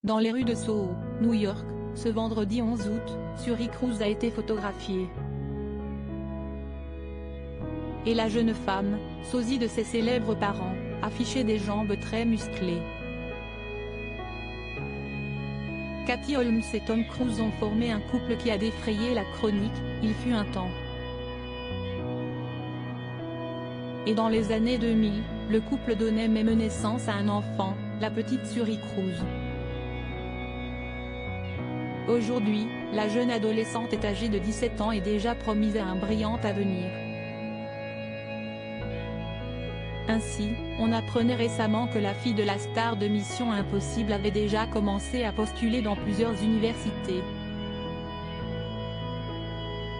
Dans les rues de Soho, New York, ce vendredi 11 août, Suri Cruise a été photographiée. Et la jeune femme, sosie de ses célèbres parents, affichait des jambes très musclées. Katie Holmes et Tom Cruise ont formé un couple qui a défrayé la chronique, il fut un temps. Et dans les années 2000, le couple donnait même naissance à un enfant, la petite Suri Cruise. Aujourd'hui, la jeune adolescente est âgée de 17 ans et déjà promise à un brillant avenir. Ainsi, on apprenait récemment que la fille de la star de Mission Impossible avait déjà commencé à postuler dans plusieurs universités.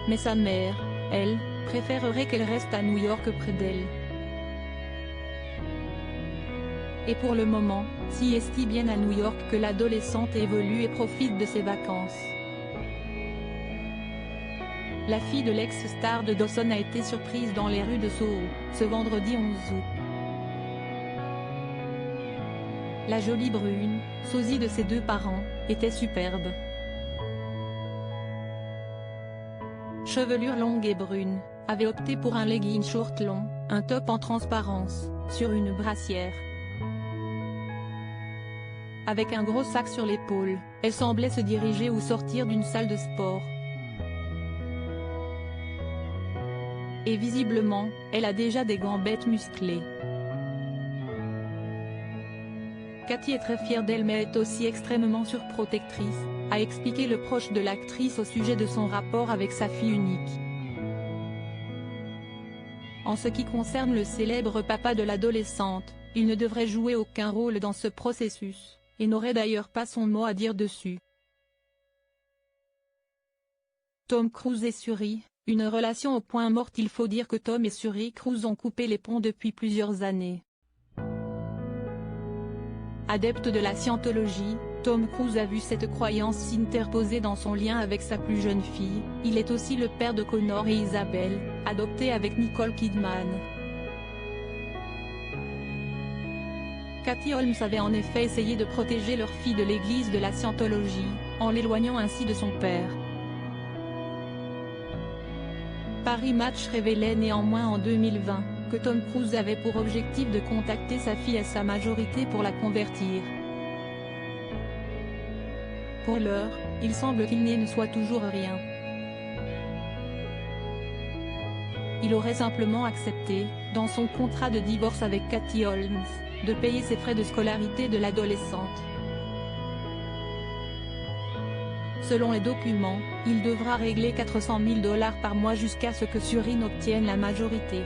Mais sa mère, elle, préférerait qu'elle reste à New York près d'elle. Et pour le moment, si est bien à New York que l'adolescente évolue et profite de ses vacances. La fille de l'ex-star de Dawson a été surprise dans les rues de Soho, ce vendredi 11 août. La jolie brune, sosie de ses deux parents, était superbe. Chevelure longue et brune, avait opté pour un legging short long, un top en transparence, sur une brassière. Avec un gros sac sur l'épaule, elle semblait se diriger ou sortir d'une salle de sport. Et visiblement, elle a déjà des gambettes musclées. Katie est très fière d'elle mais est aussi extrêmement surprotectrice, a expliqué le proche de l'actrice au sujet de son rapport avec sa fille unique. En ce qui concerne le célèbre papa de l'adolescente, il ne devrait jouer aucun rôle dans ce processus, et n'aurait d'ailleurs pas son mot à dire dessus. Tom Cruise et Suri, une relation au point mort. Il faut dire que Tom et Suri Cruise ont coupé les ponts depuis plusieurs années. Adepte de la scientologie, Tom Cruise a vu cette croyance s'interposer dans son lien avec sa plus jeune fille. Il est aussi le père de Connor et Isabelle, adoptés avec Nicole Kidman. Katie Holmes avait en effet essayé de protéger leur fille de l'église de la scientologie, en l'éloignant ainsi de son père. Paris Match révélait néanmoins en 2020, que Tom Cruise avait pour objectif de contacter sa fille à sa majorité pour la convertir. Pour l'heure, il semble qu'il ne soit toujours rien. Il aurait simplement accepté, dans son contrat de divorce avec Katie Holmes, de payer ses frais de scolarité de l'adolescente. Selon les documents, il devra régler 400 000 $ par mois jusqu'à ce que Suri n'obtienne la majorité.